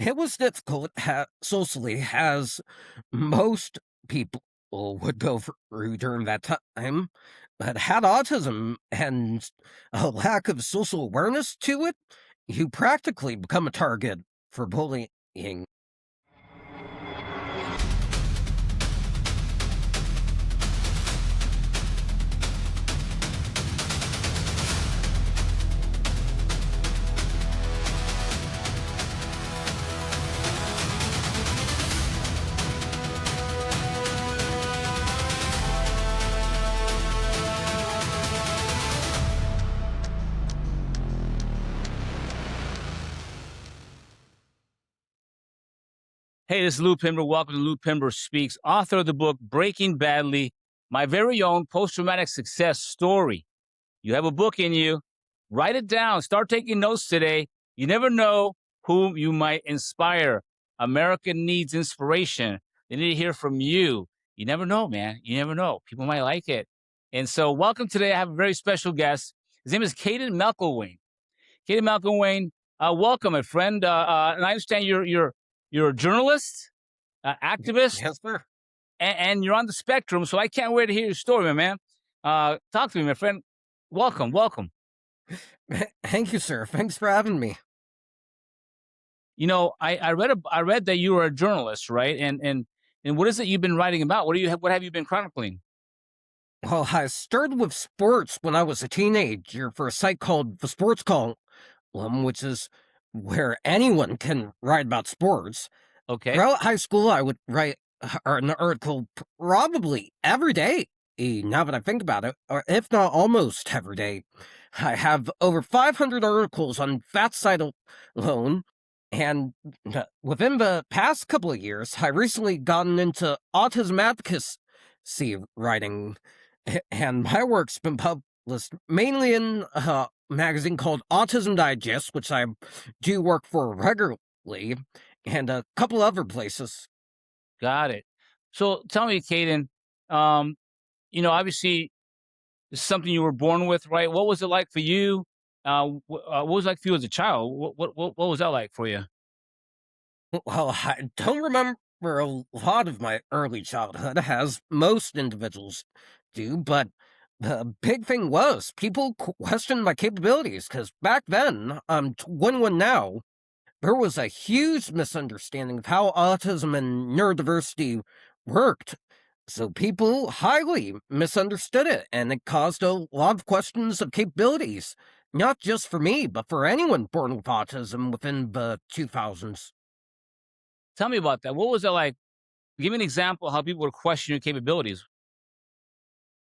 It was difficult socially, as most people would go through during that time, but had autism and a lack of social awareness to it, you practically become a target for bullying. Hey, this is Lou Pimber. Welcome to Lou Pimber Speaks, author of the book Breaking Badly, my very own post-traumatic success story. You have a book in you. Write it down. Start taking notes today. You never know whom you might inspire. America needs inspiration. They need to hear from you. You never know, man. You never know. People might like it. And so welcome today. I have a very special guest. His name is Kaden McElwain. Kaden McElwain, welcome, my friend. And I understand you're a journalist, activist, Yes, sir. and you're on the spectrum. So I can't wait to hear your story, my man. Talk to me, my friend. Welcome, welcome. Thank you, sir. Thanks for having me. You know, I read that you are a journalist, right? And what is it you've been writing about? What have you been chronicling? Well, I started with sports when I was a teenager for a site called The Sports Column, which is where anyone can write about sports. Okay. Throughout high school, I would write an article probably every day, now that I think about it, or if not almost every day. I have over 500 articles on that site alone, and within the past couple of years, I recently gotten into autism advocacy writing, and my work's been published mainly in a magazine called Autism Digest, which I do work for regularly, and a couple other places. Got it. So tell me, Kaden, obviously this is something you were born with, right? What was it like for you? What was it like for you as a child? What was that like for you? Well, I don't remember a lot of my early childhood, as most individuals do, but the big thing was people questioned my capabilities, because back then, I'm 21 now, there was a huge misunderstanding of how autism and neurodiversity worked. So people highly misunderstood it, and it caused a lot of questions of capabilities, not just for me, but for anyone born with autism within the 2000s. Tell me about that. What was it like? Give me an example of how people were questioning your capabilities.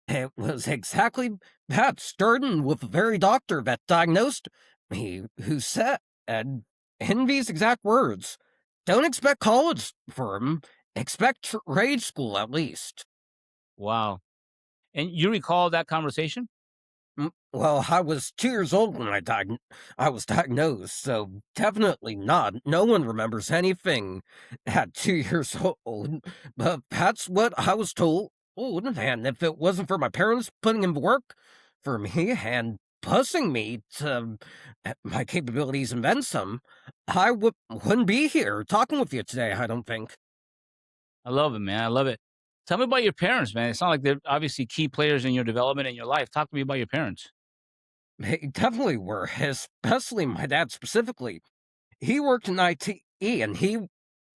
It was exactly that, starting with the very doctor that diagnosed me, who said, in these exact words, "Don't expect college for him, expect trade school at least." Wow. And you recall that conversation? Well, I was 2 years old when I was diagnosed, so definitely not. No one remembers anything at 2 years old, but that's what I was told. And if it wasn't for my parents putting in the work for me and pushing me to my capabilities and then some, I wouldn't be here talking with you today, I don't think. I love it, man. I love it. Tell me about your parents, man. It sounds like they're obviously key players in your development in your life. Talk to me about your parents. They definitely were, especially my dad specifically. He worked in IT, and he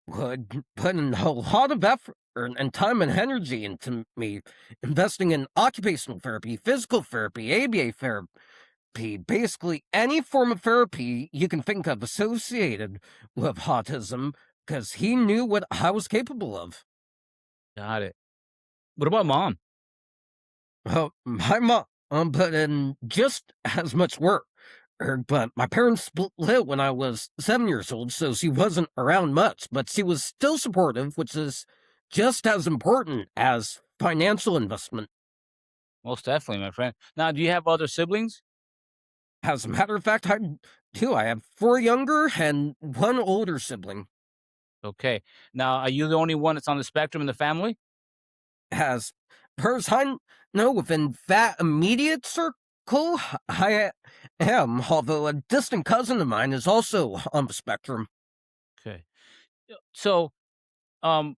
would put in a lot of effort and time and energy into me, investing in occupational therapy, physical therapy, ABA therapy, basically any form of therapy you can think of associated with autism, because he knew what I was capable of. Got it. What about mom? My mom put in just as much work, but my parents split when I was 7 years old, so she wasn't around much, but she was still supportive, which is just as important as financial investment. Most definitely, my friend. Now, do you have other siblings? As a matter of fact, I do. I have four younger and one older sibling. Okay. Now, are you the only one that's on the spectrum in the family? As far as I know, within that immediate circle, I am, although a distant cousin of mine is also on the spectrum. Okay. So, um,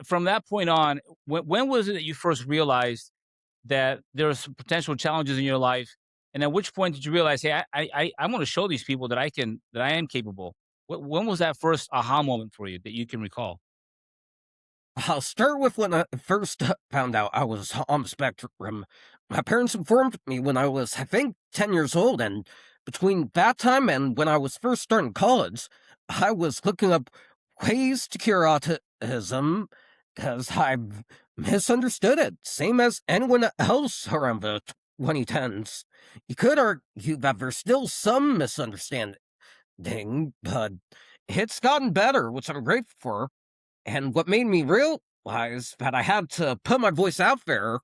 from that point on, when was it that you first realized that there were some potential challenges in your life, and at which point did you realize, "Hey, I wanna show these people that I am capable." When was that first aha moment for you that you can recall? I'll start with when I first found out I was on the spectrum. My parents informed me when I was, I think, 10 years old, and between that time and when I was first starting college, I was looking up ways to cure autism because I've misunderstood it, same as anyone else around the 2010s. You could argue that there's still some misunderstanding, but it's gotten better, which I'm grateful for. And what made me realize that I had to put my voice out there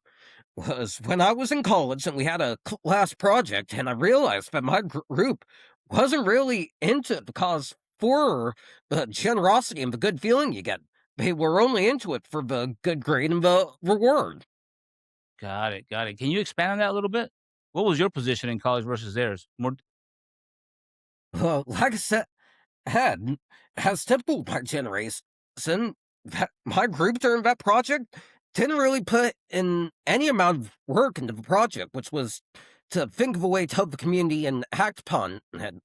was when I was in college and we had a class project, and I realized that my group wasn't really into the cause for the generosity and the good feeling you get. They were only into it for the good grade and the reward. Got it, got it. Can you expand on that a little bit? What was your position in college versus theirs? More Well, like I said, had has typical my generation, that my group during that project didn't really put in any amount of work into the project, which was to think of a way to help the community and act upon it.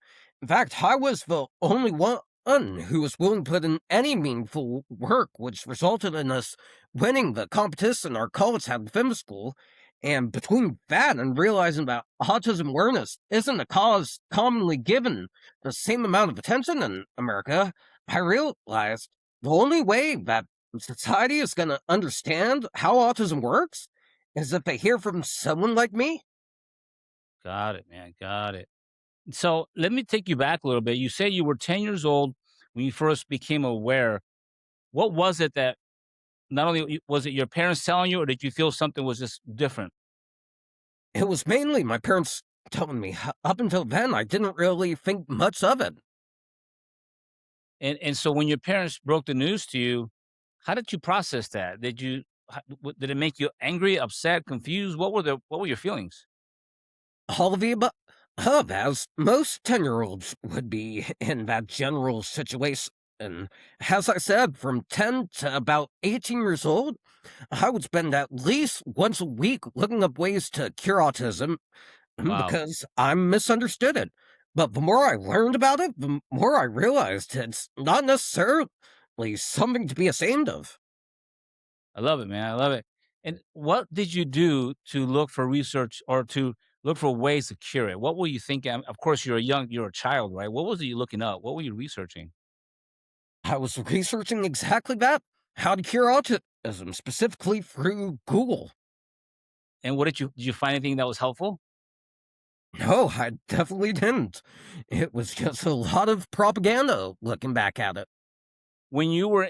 In fact, I was the only one who was willing to put in any meaningful work, which resulted in us winning the competition our college had in film school. And between that and realizing that autism awareness isn't a cause commonly given the same amount of attention in America, I realized the only way that society is going to understand how autism works is if they hear from someone like me. got it, man, got it. So, let me take you back a little bit. You say you were 10 years old when you first became aware. What was it that not only was it your parents telling you, or did you feel something was just different? It was mainly my parents telling me. Up until then, I didn't really think much of it. And so when your parents broke the news to you, how did you process that? Did it make you angry, upset, confused? What were your feelings? All of the above, as most 10-year-olds would be in that general situation. And as I said, from 10 to about 18 years old, I would spend at least once a week looking up ways to cure autism Wow, because I misunderstood it. But the more I learned about it, the more I realized it's not necessarily something to be ashamed of. I love it, man. I love it. And what did you do to look for research or to look for ways to cure it? What were you thinking? Of course, you're a child, right? What was it you looking up? What were you researching? I was researching exactly that, how to cure autism, specifically through Google. And did you find anything that was helpful? No, I definitely didn't. It was just a lot of propaganda looking back at it. When you were,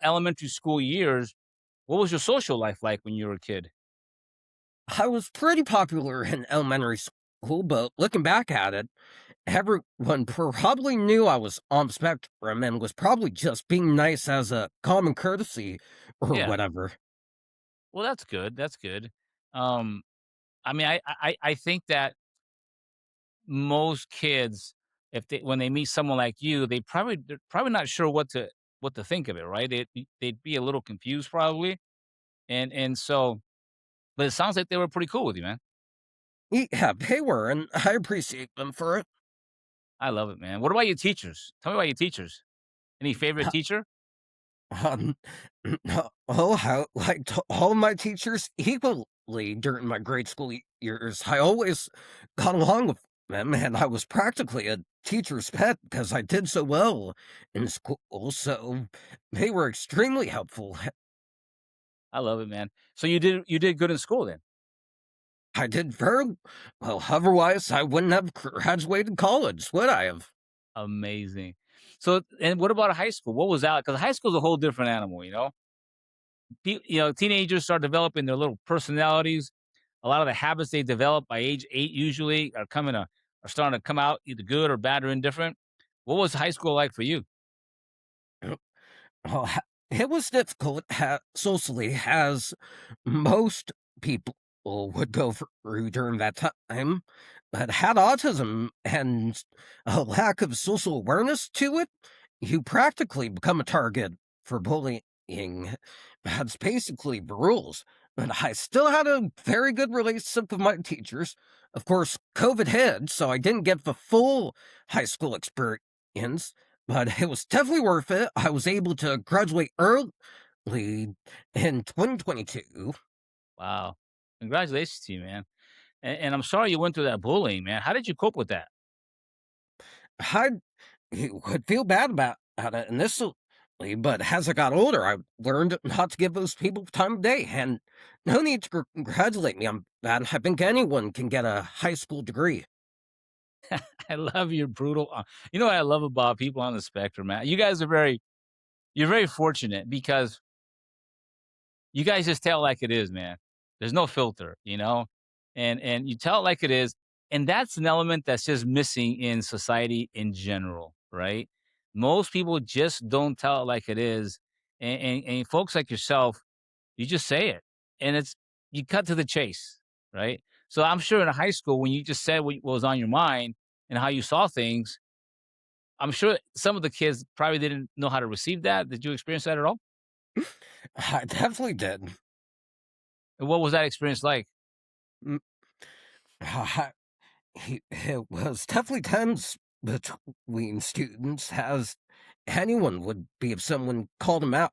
elementary school years, what was your social life like when you were a kid? I was pretty popular in elementary school, but looking back at it, everyone probably knew I was on the spectrum and was probably just being nice as a common courtesy or Yeah. whatever. Well, that's good. That's good. Um, I mean, I think that most kids, if they when they meet someone like you, they're probably not sure what to think of it, right? They'd be a little confused probably, and so, but it sounds like they were pretty cool with you, man. Yeah, they were, and I appreciate them for it. I love it, man. What about your teachers? Tell me about your teachers. Any favorite teacher? Um, oh, how like all of my teachers equally during my grade school years. I always got along with them, and I was practically a teacher's pet because I did so well in school. So they were extremely helpful. I love it, man. So you did good in school then. I did very well. Otherwise, I wouldn't have graduated college, would I have? Amazing. So, and what about high school? What was that? Because high school is a whole different animal, teenagers start developing their little personalities. A lot of the habits they develop by age 8 usually are starting to come out either good or bad or indifferent. What was high school like for you? Oh, it was difficult socially, as most people would go through during that time, but had autism and a lack of social awareness to it. You practically become a target for bullying. That's basically the rules. And I still had a very good relationship with my teachers. Of course, COVID hit, so I didn't get the full high school experience, but it was definitely worth it. I was able to graduate early in 2022. Wow. Congratulations to you, man. And I'm sorry you went through that bullying, man. How did you cope with that? I would feel bad about it initially, but as I got older, I learned not to give those people time of day, and no need to congratulate me on that. I think anyone can get a high school degree. I love your brutal you know what I love about people on the spectrum, man? You guys are you're very fortunate because you guys just tell it like it is, man. There's no filter, you know? And you tell it like it is, and that's an element that's just missing in society in general, right? Most people just don't tell it like it is, and folks like yourself, you just say it, and you cut to the chase, right? So I'm sure in high school when you just said what was on your mind and how you saw things, I'm sure some of the kids probably didn't know how to receive that. Did you experience that at all? I definitely did. And what was that experience like? Mm, it was definitely tense between students, as anyone would be if someone called them out.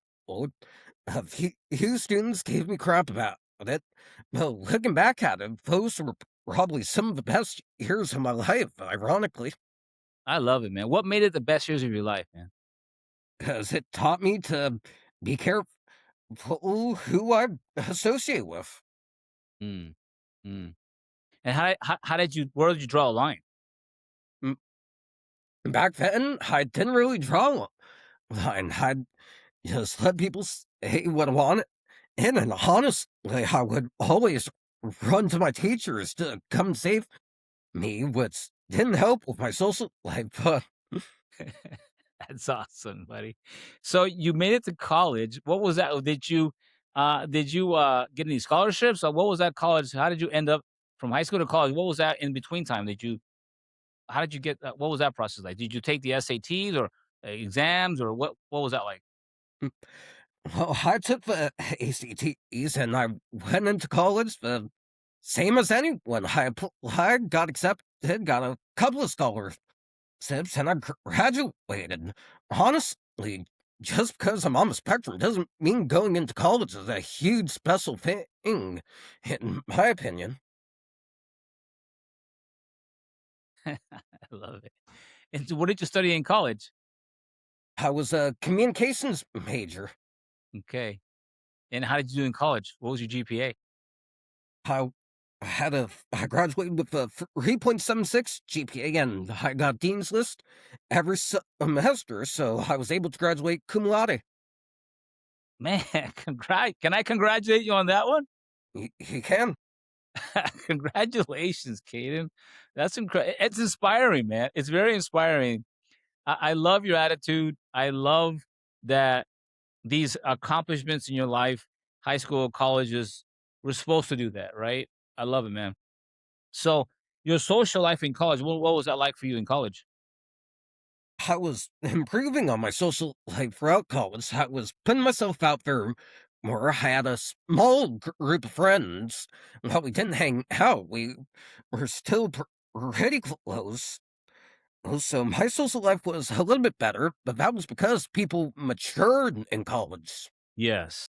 A few students gave me crap about it. Well, looking back at it, those were probably some of the best years of my life, ironically, I love it, man. What made it the best years of your life, man? because it taught me to be careful who I associate with. Mm, mm. And how did you where did you draw a line? M- Back then, I didn't really draw a line. I just let people say what I wanted. And honestly, I would always run to my teachers to come save me, which didn't help with my social life, but That's awesome, buddy. So you made it to college. What was that? Did you get any scholarships? Or what was that college? How did you end up from high school to college? What was that in between time? Did you how did you get that? What was that process like? Did you take the SATs or exams or what was that like? well, I took the ACTs and I went into college the same as anyone. I got accepted, got a couple of scholarships, and I graduated. Honestly, just because I'm on the spectrum doesn't mean going into college is a huge special thing, in my opinion. I love it. And so what did you study in college? I was a communications major. Okay. And how did you do in college? What was your GPA? I I graduated with a 3.76 GPA and I got Dean's List every semester, so I was able to graduate cum laude. Man, can I congratulate you on that one? You can. Congratulations, Kaden. That's incredible. It's inspiring, man. It's very inspiring. I love your attitude. I love that these accomplishments in your life, high school, colleges, we're supposed to do that, right? I love it, man. So, your social life in college, what was that like for you in college? I was improving on my social life throughout college. I was putting myself out there more. I had a small group of friends. While we didn't hang out, we were still pretty close. So my social life was a little bit better, but that was because people matured in college. Yes.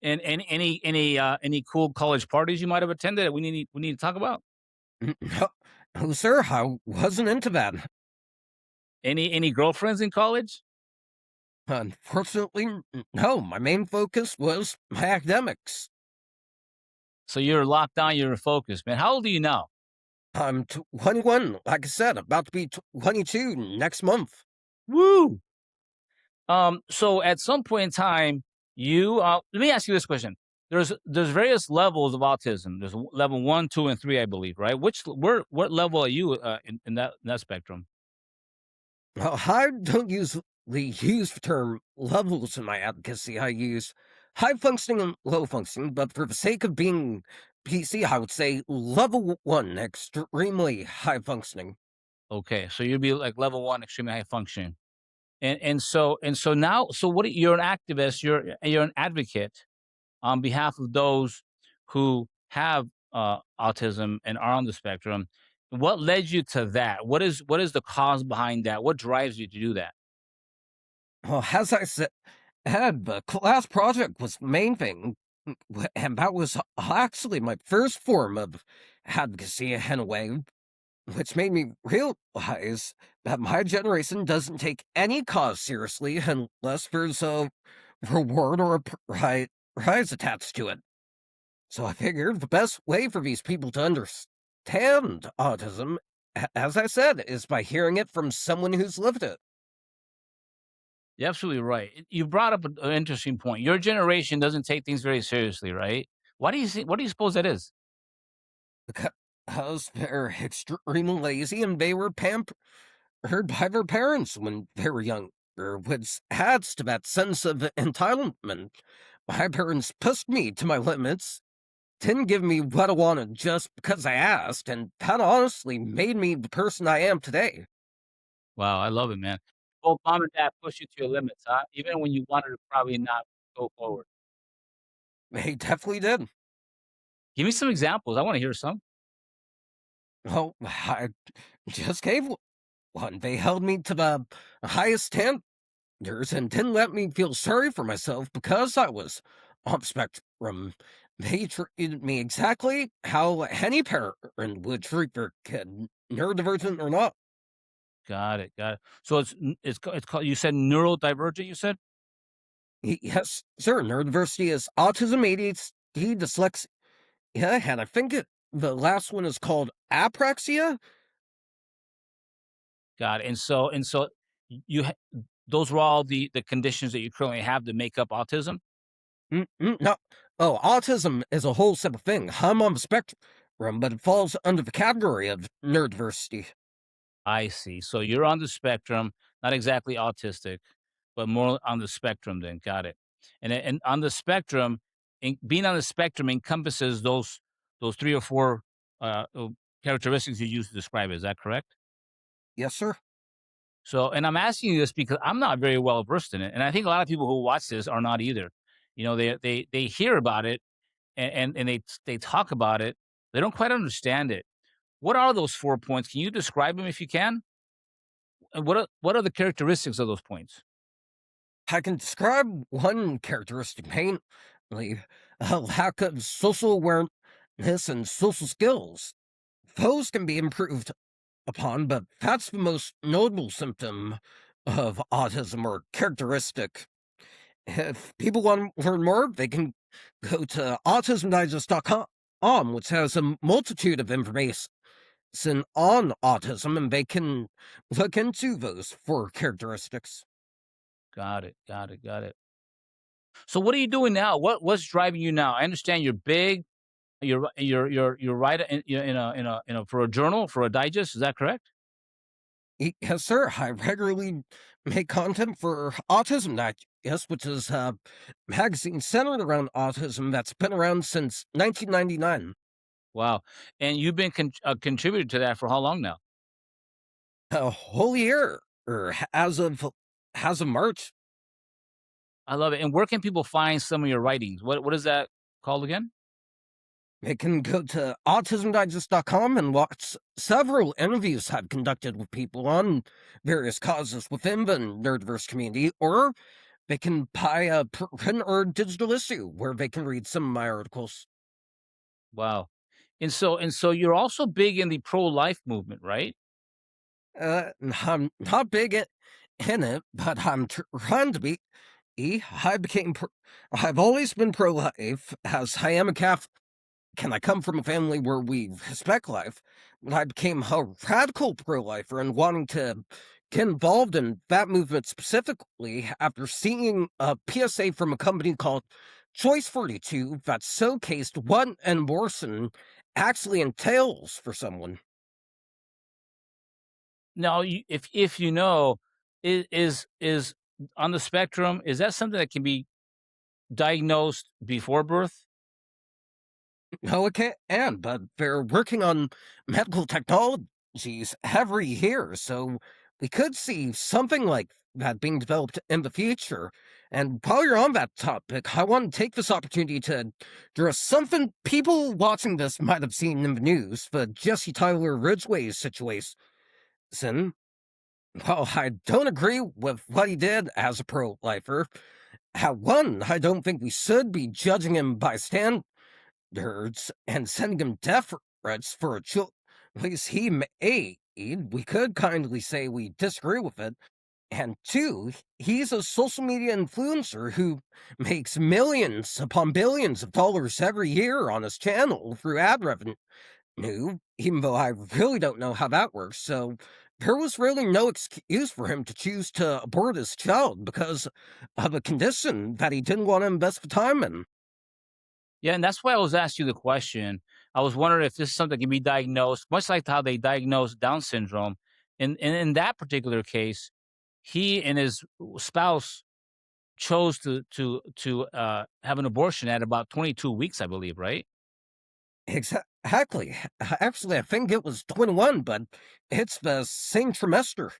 And any cool college parties you might have attended that we need to talk about? No, no, sir, I wasn't into that. Any girlfriends in college? Unfortunately, no. My main focus was my academics. So you're locked down, you're focused, man. How old are you now? I'm 21, like I said, about to be 22 next month. Woo! So at some point in time, you let me ask you this question. There's various levels of autism. There's level 1, 2, and 3, I believe, right? What level are you in that spectrum? Well, I don't usually use the term levels in my advocacy. I use high functioning and low functioning, but for the sake of being PC, I would say level 1, extremely high functioning. Okay, so you'd be like level 1, extremely high functioning. And so now, so what? You're an activist. You're an advocate on behalf of those who have autism and are on the spectrum. What led you to that? What is the cause behind that? What drives you to do that? Well, as I said, the class project was the main thing, and that was actually my first form of advocacy in a way, which made me realize that my generation doesn't take any cause seriously unless there's a reward or a prize attached to it. So I figured the best way for these people to understand autism, as I said, is by hearing it from someone who's lived it. You're absolutely right. You brought up an interesting point. Your generation doesn't take things very seriously, right? Why do you think? What do you suppose that is? Because they're extremely lazy and they were pampered by their parents when they were younger, which adds to that sense of entitlement. My parents pushed me to my limits, didn't give me what I wanted just because I asked, and that honestly made me the person I am today. Wow, I love it, man. Both mom and dad push you to your limits, huh? Even when you wanted to probably not go forward. They definitely did. Give me some examples. I want to hear some. Well, I just gave one. They held me to the highest standards and didn't let me feel sorry for myself because I was on the spectrum. They treated me exactly how any parent would treat their kid, neurodivergent or not. Got it. Got it. So it's called. You said neurodivergent. You said. Yes, sir. Neurodiversity is autism, ADHD, dyslexia, and I think the last one is called apraxia. Got it. And so you those were all the conditions that you currently have to make up autism. No, oh, autism is a whole separate thing. I'm on the spectrum, but it falls under the category of neurodiversity. I see. So you're on the spectrum, not exactly autistic, but more on the spectrum. Then got it. And on the spectrum, being on the spectrum encompasses those three or four characteristics you used to describe it. Is that correct? Yes, sir. So, and I'm asking you this because I'm not very well versed in it, and I think a lot of people who watch this are not either. They hear about it and they talk about it. They don't quite understand it. What are those 4 points? Can you describe them if you can? And what are the characteristics of those points? I can describe one characteristic mainly a lack of social awareness and social skills. Those can be improved upon, but that's the most notable symptom of autism or characteristic. If people want to learn more, they can go to autismdigest.com, which has a multitude of information on autism, and they can look into those four characteristics. Got it. Got it. Got it. So, what are you doing now? What's driving you now? I understand you're big. You're writing in a for a journal for a digest. Is that correct? Yes, sir. I regularly make content for Autism Digest, which is a magazine centered around autism that's been around since 1999. Wow. And you've been a contributor to that for how long now? A whole year, or as of March. I love it. And where can people find some of your writings? What is that called again? They can go to autismdigest.com and watch several interviews I've conducted with people on various causes within the neurodiverse community, or they can buy a print or digital issue where they can read some of my articles. Wow. And so you're also big in the pro-life movement, right? I'm not big in it, but I'm trying to be. I became. I've always been pro-life, as I am a Catholic, and I come from a family where we respect life. But I became a radical pro-lifer and wanting to get involved in that movement specifically after seeing a PSA from a company called Choice 42 that showcased what an abortion actually entails for someone. Now, if you know, is on the spectrum, is that something that can be diagnosed before birth? No, it can't, but they're working on medical technologies every year, so we could see something like that being developed in the future. And while you're on that topic, I want to take this opportunity to address something people watching this might have seen in the news, the Jesse Tyler Ridgway's situation. While I don't agree with what he did as a pro-lifer, one, I don't think we should be judging him by standards and sending him death threats for a choice he made. We could kindly say we disagree with it. And two, he's a social media influencer who makes millions upon billions of dollars every year on his channel through ad revenue, even though I really don't know how that works. So there was really no excuse for him to choose to abort his child because of a condition that he didn't want to invest the time in. Yeah, and that's why I was asking you the question. I was wondering if this is something that can be diagnosed, much like how they diagnose Down syndrome. And in that particular case, he and his spouse chose to have an abortion at about 22 weeks, I believe, right? Exactly. Actually, I think it was 21, but it's the same trimester.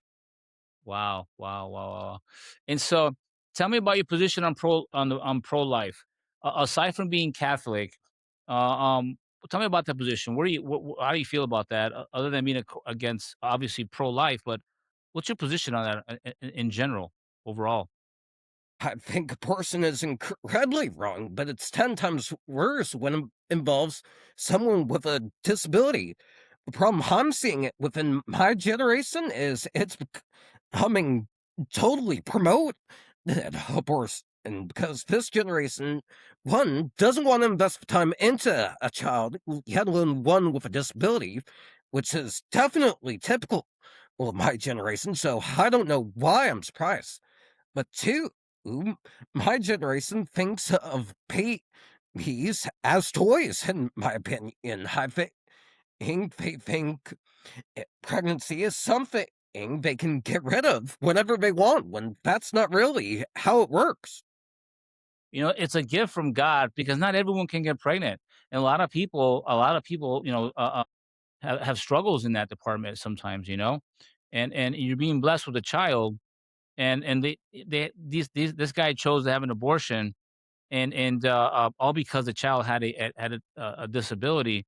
Wow, wow, wow, wow. And so, tell me about your position on pro life. Aside from being Catholic, uh, um, tell me about that position. Where do you how do you feel about that? Other than being against obviously pro life, but what's your position on that in general, overall? I think a person is incredibly wrong, but it's 10 times worse when it involves someone with a disability. The problem I'm seeing it within my generation is it's becoming totally promote abortion because this generation, one, doesn't want to invest time into a child, let alone one with a disability, which is definitely typical of my generation. So I don't know why I'm surprised. But two, my generation thinks of babies as toys, in my opinion. I think they think pregnancy is something they can get rid of whenever they want, when that's not really how it works. It's a gift from God because not everyone can get pregnant, and a lot of people, have struggles in that department sometimes. And you're being blessed with a child, and they these this guy chose to have an abortion, and all because the child had a disability.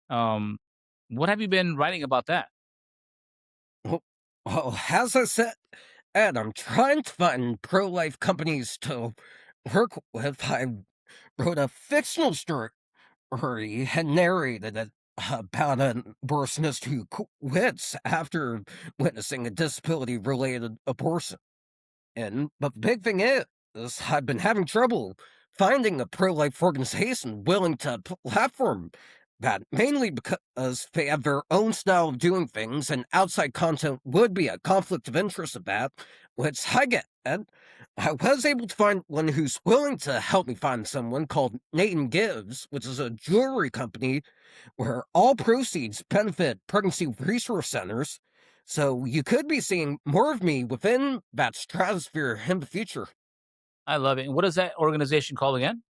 Um, what have you been writing about that? Well, as I said, Ed, I'm trying to find pro life companies to work with. I wrote a fictional story he had narrated it about an abortionist who quits after witnessing a disability related abortion. But the big thing is I've been having trouble finding a pro-life organization willing to platform that, mainly because they have their own style of doing things, and outside content would be a conflict of interest of that, which I get. I was able to find one who's willing to help me find someone called Nathan Gives, which is a jewelry company where all proceeds benefit pregnancy resource centers. So you could be seeing more of me within that stratosphere in the future. I love it. And what is that organization called again?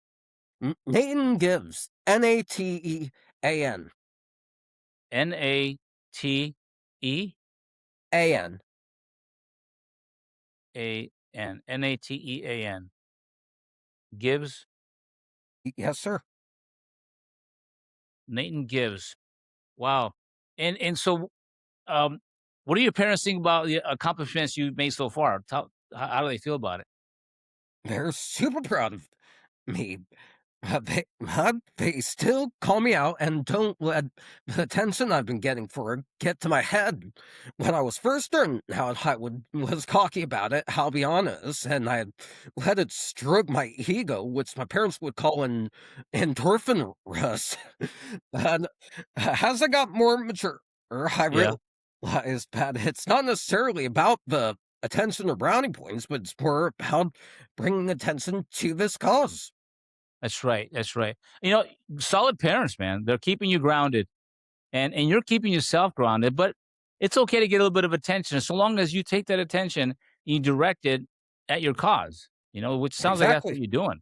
Nathan Gives, Natean, Natean, An. Natean. Gives. Yes, sir. Nathan Gives. Wow. And so, um, what do your parents think about the accomplishments you've made so far? How do they feel about it? They're super proud of me. They still call me out and don't let the attention I've been getting for it get to my head. When I was first starting out, was cocky about it, I'll be honest, and I let it stroke my ego, which my parents would call an endorphin rush. And as I got more mature, I Yeah, realized that it's not necessarily about the attention or brownie points, but it's more about bringing attention to this cause. that's right. That's right. Solid parents, man. They're keeping you grounded, and you're keeping yourself grounded. But it's okay to get a little bit of attention, so long as you take that attention, you direct it at your cause. Which sounds like that's what Exactly. you're doing.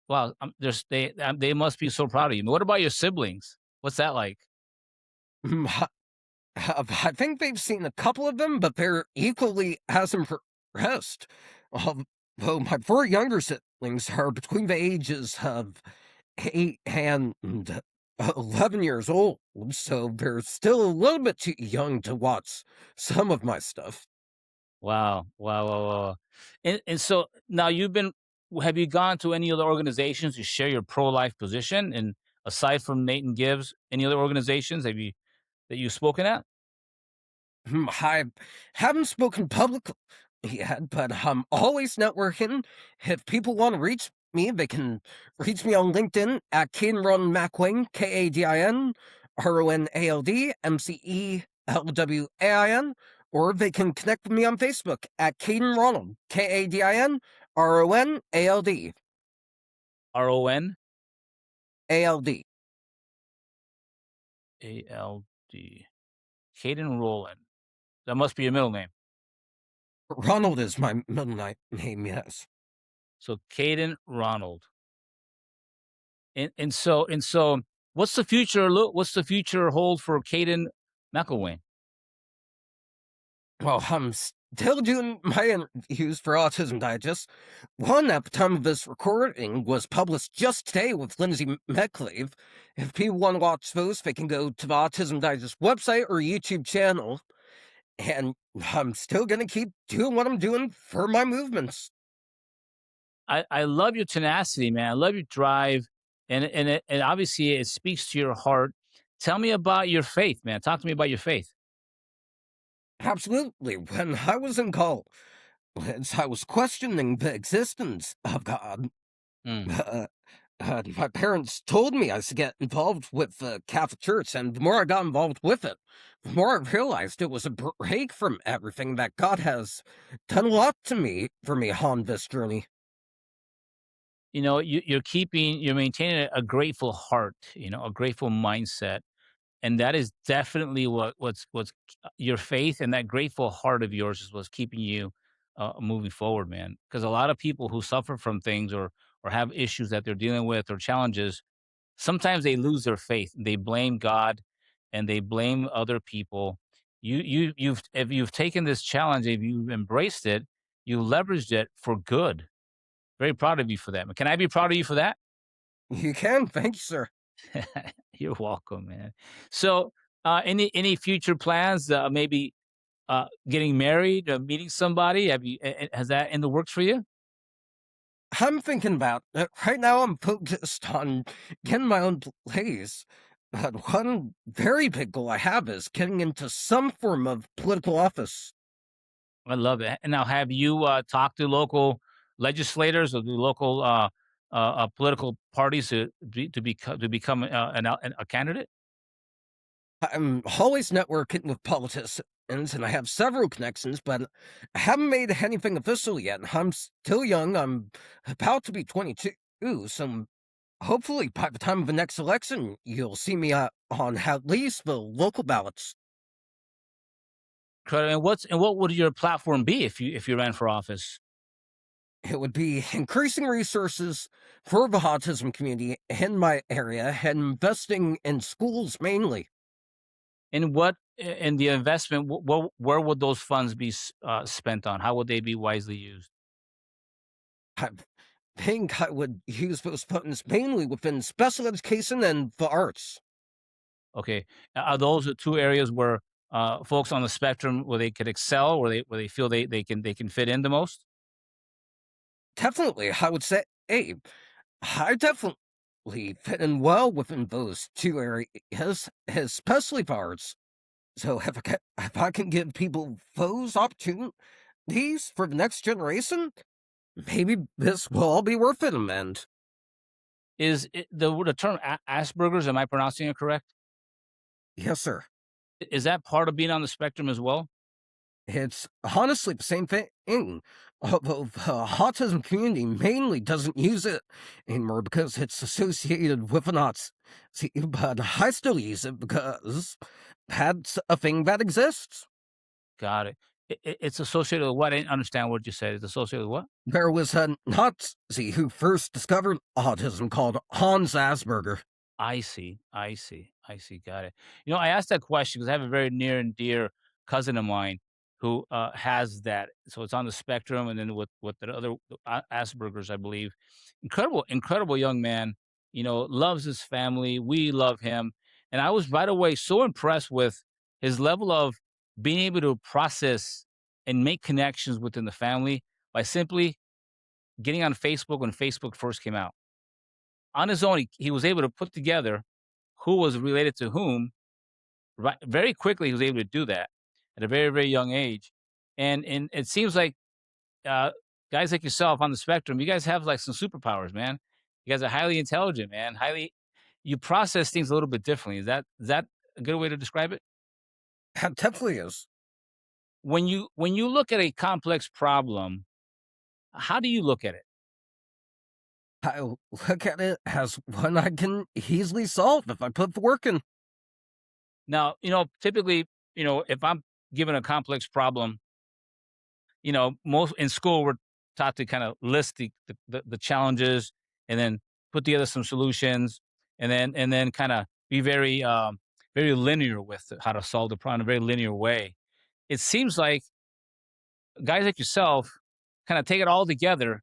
Wow, they must be so proud of you. What about your siblings? What's that like? I think they've seen a couple of them, but they're equally as impressed. rest. Um, though my four younger siblings are between the ages of 8 and 11 years old, so they're still a little bit too young to watch some of my stuff. Wow, wow, wow, wow. And so now have you gone to any other organizations to share your pro-life position? And aside from Nathan Gibbs, any other organizations that you've spoken at? I haven't spoken publicly yet, but I'm always networking. If people want to reach me, they can reach me on LinkedIn at Kaden McElwain, KADIN RONALD MCELWAIN, or they can connect with me on Facebook at Kaden Ronald, KADIN RONALD RON ALD. ALD. Caden Roland. That must be your middle name. Ronald is my middle name, yes. So Caden Ronald. And so what's the future hold for Caden McElwain? Well, I'm still doing my interviews for Autism Digest. One at the time of this recording was published just today with Lindsay McClave. If people want to watch those, they can go to the Autism Digest website or YouTube channel. And I'm still going to keep doing what I'm doing for my movements. I love your tenacity, man. I love your drive, and obviously it speaks to your heart. Tell me about your faith, man. Talk to me about your faith. Absolutely. When I was in college, I was questioning the existence of God. Mm. Uh, my parents told me I should get involved with the Catholic Church, and the more I got involved with it, the more I realized it was a break from everything that God has done a lot to me for me on this journey. You know, you're maintaining a grateful heart, you know, a grateful mindset, and that is definitely what's your faith and that grateful heart of yours is what's keeping you moving forward, man. Because a lot of people who suffer from things or have issues that they're dealing with or challenges, sometimes they lose their faith. They blame God and they blame other people. You've if you've taken this challenge, if you've embraced it, you leveraged it for good. Very proud of you for that. Can I be proud of you for that? You can, thank you, sir. You're welcome, man. So, any future plans? Maybe getting married, meeting somebody. Has that in the works for you? I'm thinking about it. Right now, I'm focused on getting my own place. But one very big goal I have is getting into some form of political office. I love it. And now, have you talked to local legislators or the local political parties to become a candidate? I'm always networking with politicians, and I have several connections, but I haven't made anything official yet. I'm still young. I'm about to be 22, so hopefully by the time of the next election, you'll see me on at least the local ballots. Correct. And what would your platform be if you ran for office? It would be increasing resources for the autism community in my area and investing in schools mainly. And in the investment, where would those funds be spent on? How would they be wisely used? I think I would use those funds mainly within special education and the arts. Okay, are those the two areas where folks on the spectrum where they could excel, where they feel they can fit in the most? Definitely, I would say, hey, I definitely fit in well within those two areas, especially the arts. So if I can give people those opportunities for the next generation, maybe this will all be worth it in the end. The term Asperger's? Am I pronouncing it correct? Yes, sir. Is that part of being on the spectrum as well? It's honestly the same thing, although the autism community mainly doesn't use it anymore because it's associated with an autism. See, but I still use it because that's a thing that exists. Got it. It's associated with what? I didn't understand what you said. It's associated with what? There was a Nazi who first discovered autism called Hans Asperger. I see. I see. I see. Got it. You know, I asked that question because I have a very near and dear cousin of mine who has that. So it's on the spectrum, and then with the other Asperger's, I believe. Incredible, incredible young man. Loves his family. We love him, and I was right away so impressed with his level of being able to process and make connections within the family by simply getting on Facebook when Facebook first came out. On his own, he was able to put together who was related to whom. Right, very quickly, he was able to do that at a very, very young age, and it seems like uh, guys like yourself on the spectrum, you guys have like some superpowers, man. You guys are highly intelligent, man. You process things a little bit differently. Is that a good way to describe it? That definitely is. When you look at a complex problem, how do you look at it? I look at it as one I can easily solve if I put the work in. Now, typically, if I'm given a complex problem, most in school we're taught to kind of list the challenges and then put together some solutions and then kind of be very very linear with how to solve the problem in a very linear way. It seems like guys like yourself kind of take it all together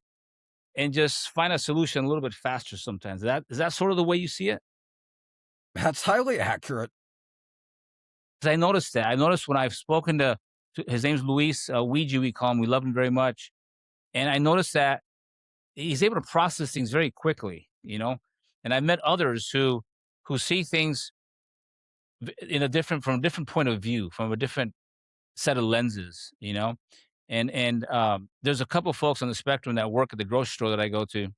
and just find a solution a little bit faster sometimes. Is that sort of the way you see it? That's highly accurate. 'Cause I noticed that. I noticed when I've spoken to his name's Luis, Ouija, we call him. We love him very much. And I noticed that he's able to process things very quickly. And I've met others who see things from a different point of view, from a different set of lenses. And there's a couple folks on the spectrum that work at the grocery store that I go to.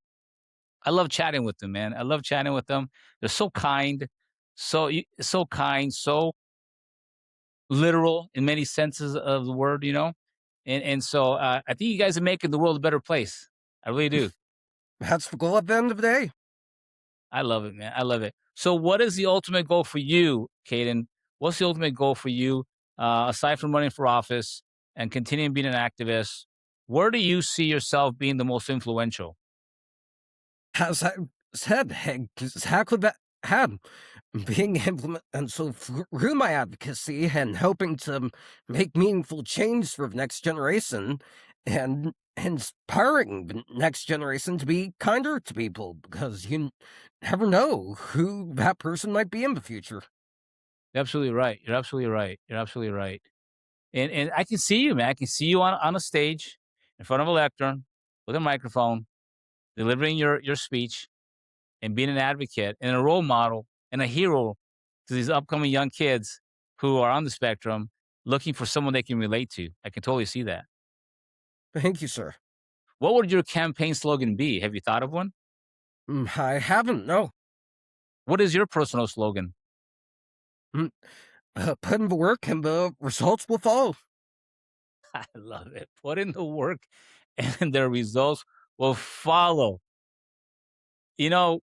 I love chatting with them, man. I love chatting with them. They're so kind, so kind, so literal in many senses of the word. And so I think you guys are making the world a better place. I really do. That's the goal at the end of the day. I love it, man. I love it. So, what is the ultimate goal for you, Kaden? What's the ultimate goal for you, aside from running for office and continuing being an activist? Where do you see yourself being the most influential? As I said, exactly that had being implement and so through my advocacy and helping to make meaningful change for the next generation and inspiring the next generation to be kinder to people because you never know who that person might be in the future. You're absolutely right. You're absolutely right. You're absolutely right. And I can see you, man. I can see you on a stage in front of a lectern with a microphone, delivering your speech and being an advocate and a role model and a hero to these upcoming young kids who are on the spectrum looking for someone they can relate to. I can totally see that. Thank you, sir. What would your campaign slogan be? Have you thought of one? I haven't, no. What is your personal slogan? Mm, Put in the work and the results will follow. I love it. Put in the work and the results will follow. You know,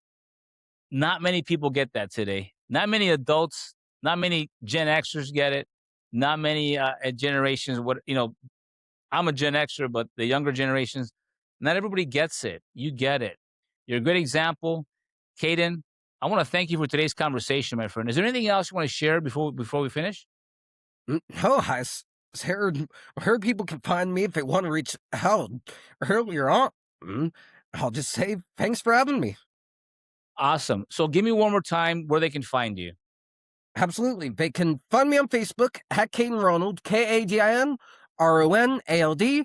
not many people get that today. Not many adults, not many Gen Xers get it. Not many generations. I'm a Gen Xer, but the younger generations, not everybody gets it. You get it. You're a good example. Kaden, I want to thank you for today's conversation, my friend. Is there anything else you want to share before we finish? No, heard people can find me if they want to reach out earlier on. Mm, I'll just say thanks for having me. Awesome. So give me one more time where they can find you. Absolutely. They can find me on Facebook at Kaden Ronald, KADIN RONALD.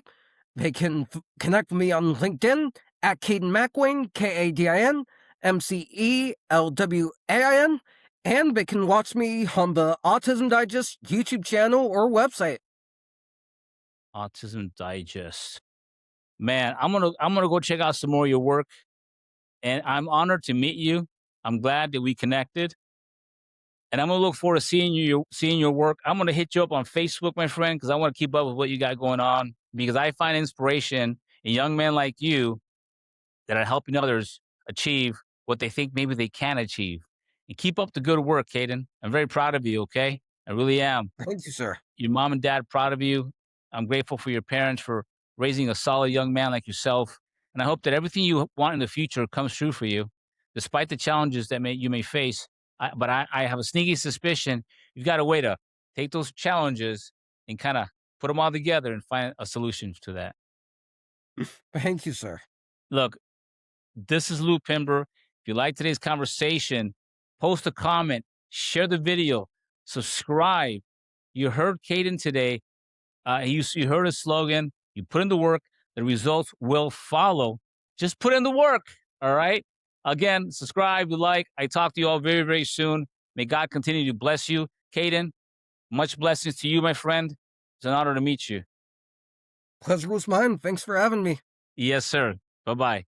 They can connect with me on LinkedIn at Kaden McElwain, KADIN MCELWAIN. And they can watch me on the Autism Digest YouTube channel or website. Autism Digest. Man, I'm gonna go check out some more of your work. And I'm honored to meet you. I'm glad that we connected. And I'm gonna look forward to seeing your work. I'm gonna hit you up on Facebook, my friend, because I want to keep up with what you got going on. Because I find inspiration in young men like you that are helping others achieve what they think maybe they can achieve. And keep up the good work, Caden. I'm very proud of you, okay? I really am. Thank you, sir. Your mom and dad proud of you. I'm grateful for your parents for raising a solid young man like yourself. And I hope that everything you want in the future comes true for you, despite the challenges that you may face. But I have a sneaky suspicion you've got a way to take those challenges and kind of put them all together and find a solution to that. Thank you, sir. Look, this is Lou Pimber. If you like today's conversation, post a comment, share the video, subscribe. You heard Kaden today. You heard his slogan. You put in the work, the results will follow. Just put in the work. All right. Again, subscribe, like. I talk to you all very, very soon. May God continue to bless you. Kaden, much blessings to you, my friend. It's an honor to meet you. Pleasure was mine. Thanks for having me. Yes, sir. Bye bye.